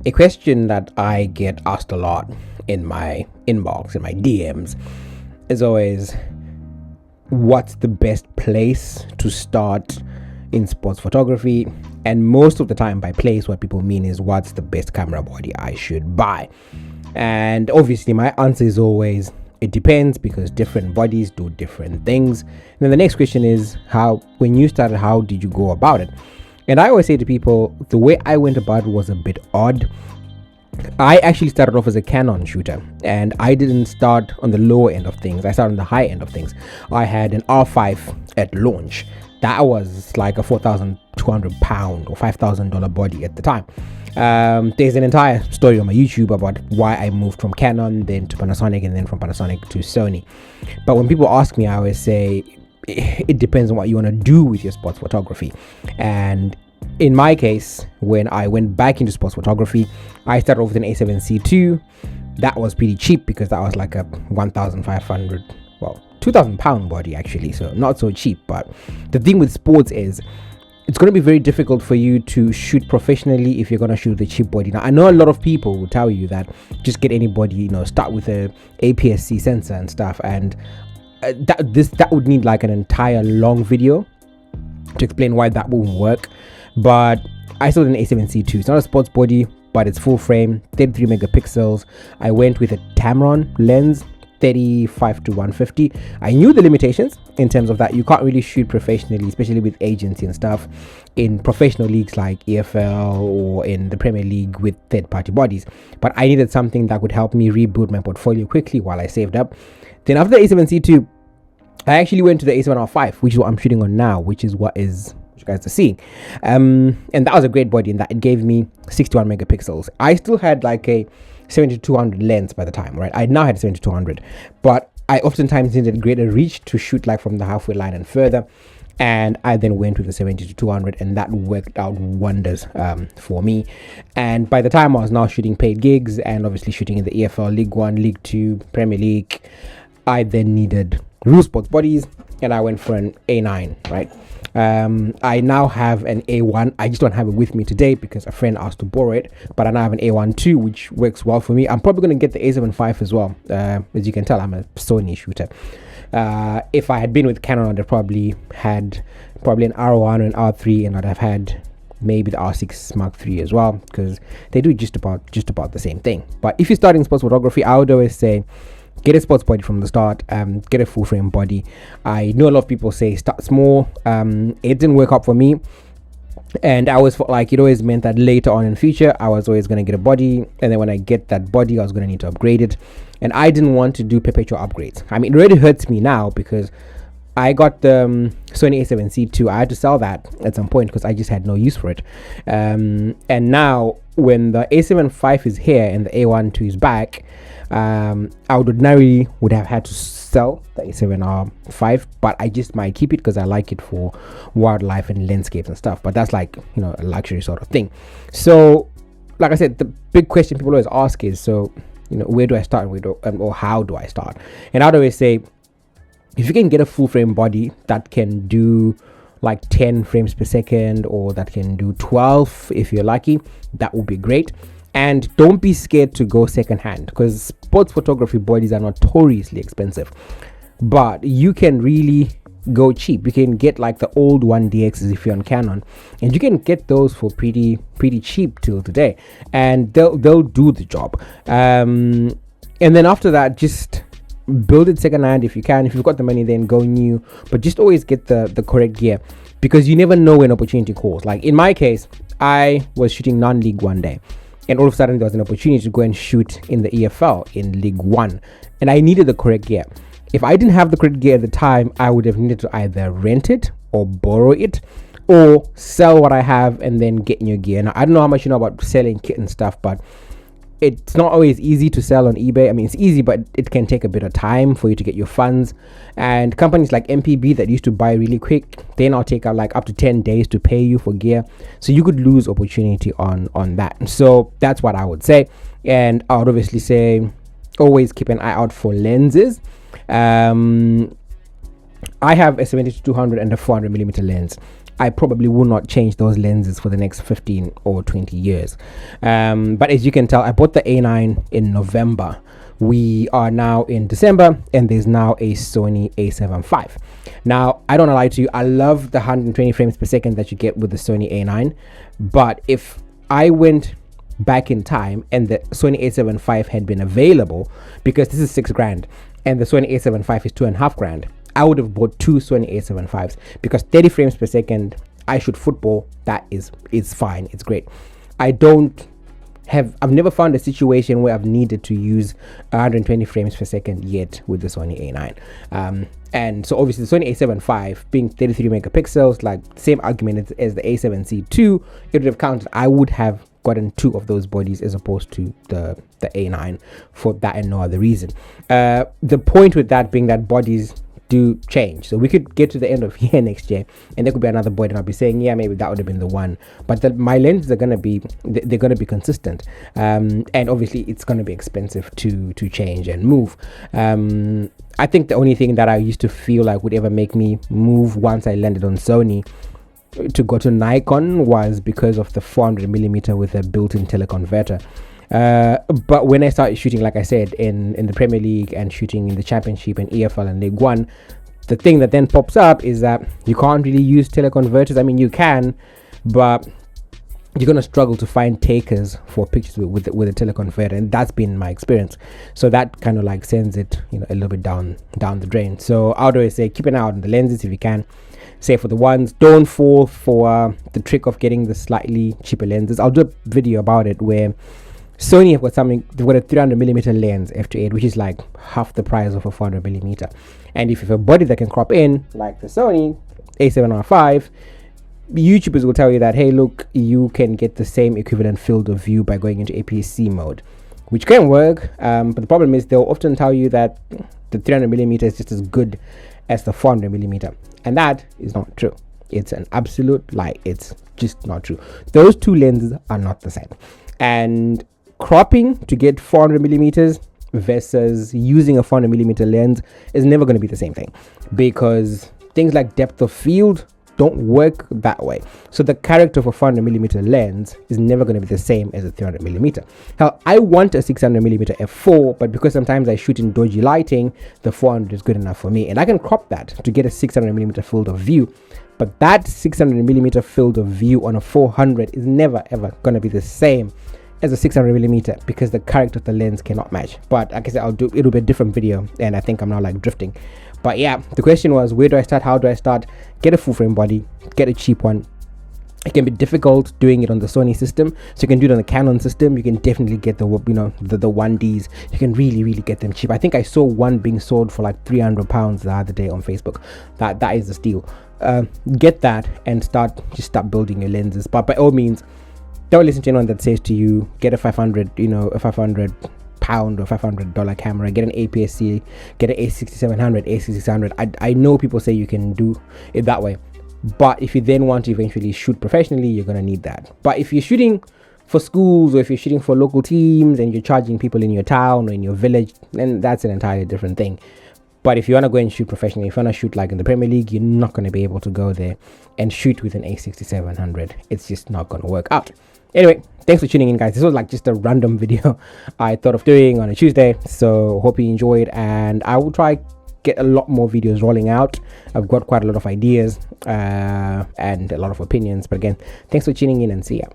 A question that I get asked a lot in my inbox, in my DMs, is always, what's the best place to start in sports photography? And most of the time, by place, what people mean is, what's the best camera body I should buy? And obviously my answer is always, it depends, because different bodies do different things. And then the next question is, when you started, how did you go about it? And I always say to people, the way I went about it was a bit odd. I actually started off as a Canon shooter, and I didn't start on the lower end of things. I started on the high end of things. I had an R5 at launch. That was like a 4,200 pound or $5,000 body at the time. There's an entire story on my YouTube about why I moved from Canon, then to Panasonic, and then from Panasonic to Sony. But when people ask me, I always say, it depends on what you want to do with your sports photography. And in my case, when I went back into sports photography, I started off with an A7C II. That was pretty cheap, because that was like a 1,500, well, 2,000 pound body actually, so not so cheap. But the thing with sports is, it's going to be very difficult for you to shoot professionally if you're going to shoot the cheap body. Now, I know a lot of people will tell you that just get any body, start with a APS-C sensor and stuff, and that would need like an entire long video to explain why that won't work. But I saw an A7C II. It's not a sports body, but it's full frame, 33 megapixels. I went with a Tamron lens, 35 to 150. I knew the limitations in terms of that you can't really shoot professionally, especially with agency and stuff, in professional leagues like EFL or in the Premier League with third-party bodies. But I needed something that would help me rebuild my portfolio quickly while I saved up. Then after the A7C II, I actually went to the A7R5, which is what I'm shooting on now, which is what you guys are seeing. And that was a great body in that it gave me 61 megapixels. I still had like a 70-200 lens by the time, right? I now had 70-200, but I oftentimes needed greater reach to shoot like from the halfway line and further. And I then went with the 70-200, and that worked out wonders for me. And by the time I was now shooting paid gigs and obviously shooting in the EFL, League One, League Two, Premier League, I then needed real sports bodies, and I went for an A9, right? I now have an A1. I just don't have it with me today because a friend asked to borrow it, but I now have an A1 too, which works well for me. I'm probably going to get the A7 V as well. As you can tell, I'm a Sony shooter. If I had been with Canon, I'd have probably had an R1 and an R3, and I'd have had maybe the R6 Mark III as well, because they do just about the same thing. But if you're starting sports photography, I would always say, get a sports body from the start, get a full frame body. I know a lot of people say start small. It didn't work out for me, and I always felt like it always meant that later on in future I was always going to get a body, and then when I get that body I was going to need to upgrade it, and I didn't want to do perpetual upgrades. I mean, it really hurts me now because I got the Sony A7C II. I had to sell that at some point because I just had no use for it, and now when the A7 V is here and the A1 II is back, I would ordinarily have had to sell the A7R5, but I just might keep it because I like it for wildlife and landscapes and stuff. But that's like, a luxury sort of thing. So like I said, the big question people always ask is, so where do I start, or how do I start? And I'd always say, if you can get a full frame body that can do like 10 frames per second, or that can do 12 if you're lucky, that would be great. And don't be scared to go second hand, because sports photography bodies are notoriously expensive, but you can really go cheap. You can get like the old 1DXs if you're on Canon, and you can get those for pretty cheap till today, and they'll do the job. And then after that, just build it second hand if you can. If you've got the money, then go new, but just always get the correct gear, because you never know when opportunity calls. Like in my case, I was shooting non-league one day, and all of a sudden there was an opportunity to go and shoot in the EFL in League One, and I needed the correct gear. If I didn't have the correct gear at the time, I would have needed to either rent it or borrow it, or sell what I have and then get new gear. Now, I don't know how much you know about selling kit and stuff, but it's not always easy to sell on eBay. I mean, it's easy, but it can take a bit of time for you to get your funds. And companies like MPB that used to buy really quick, they now take out like up to 10 days to pay you for gear. So you could lose opportunity on that. So that's what I would say. And I would obviously say, always keep an eye out for lenses. I have a 70-200 and a 400mm lens. I probably will not change those lenses for the next 15 or 20 years. But as you can tell, I bought the A9 in November. We are now in December, and there's now a Sony A7 IV. Now, I don't lie to you, I love the 120 frames per second that you get with the Sony A9, but if I went back in time and the Sony A7 IV had been available, because this is $6,000 and the Sony A7 IV is $2,500, I would have bought two Sony A7 Vs, because 30 frames per second, I shoot football, that is fine, it's great. I've never found a situation where I've needed to use 120 frames per second yet with the Sony A9. And so obviously the Sony A7 V being 33 megapixels, like same argument as the A7C II, it would have counted. I would have gotten two of those bodies as opposed to the A9 for that and no other reason. The point with that being that bodies do change, so we could get to the end of year next year and there could be another body and I'll be saying, yeah, maybe that would have been the one, but my lenses are going to be, they're going to be consistent, and obviously it's going to be expensive to change and move. I think the only thing that I used to feel like would ever make me move once I landed on Sony to go to Nikon was because of the 400mm with a built-in teleconverter. But when I started shooting, like I said, in the Premier League and shooting in the Championship and EFL and League One, the thing that then pops up is that you can't really use teleconverters. I mean, you can, but you're going to struggle to find takers for pictures with a teleconverter, and that's been my experience. So that kind of like sends it, a little bit down the drain. So I would always say keep an eye out on the lenses if you can. Say for the ones, don't fall for the trick of getting the slightly cheaper lenses. I'll do a video about it where Sony have got something, they've got a 300mm lens f2.8, which is like half the price of a 400mm. And if you have a body that can crop in, like the Sony A7R5, YouTubers will tell you that, hey, look, you can get the same equivalent field of view by going into APS-C mode, which can work. But the problem is they'll often tell you that the 300mm is just as good as the 400mm. And that is not true. It's an absolute lie. It's just not true. Those two lenses are not the same. And cropping to get 400mm versus using a 400mm lens is never going to be the same thing, because things like depth of field don't work that way. So the character of a 400mm lens is never going to be the same as a 300mm. Hell, I want a 600mm f4, but because sometimes I shoot in dodgy lighting, the 400 is good enough for me, and I can crop that to get a 600mm field of view. But that 600mm field of view on a 400 is never ever going to be the same as a 600mm, because the character of the lens cannot match. But like I said, it'll be a different video, and I think I'm now like drifting. But yeah, the question was, where do I start? How do I start? Get a full frame body, get a cheap one. It can be difficult doing it on the Sony system, so you can do it on the Canon system. You can definitely get the 1Ds. You can really get them cheap. I think I saw one being sold for like £300 the other day on Facebook. That is the steal. Get that and start building your lenses. But by all means, don't listen to anyone that says to you, get a 500 pound or $500 camera, get an APS-C, get an A6700, A6600. I know people say you can do it that way, but if you then want to eventually shoot professionally, you're going to need that. But if you're shooting for schools, or if you're shooting for local teams and you're charging people in your town or in your village, then that's an entirely different thing. But if you want to go and shoot professionally, if you want to shoot like in the Premier League, you're not going to be able to go there and shoot with an A6700. It's just not going to work out. Anyway, thanks for tuning in, guys. This was like just a random video I thought of doing on a Tuesday, so hope you enjoyed, and I will try get a lot more videos rolling out. I've got quite a lot of ideas and a lot of opinions, but again, thanks for tuning in, and see ya.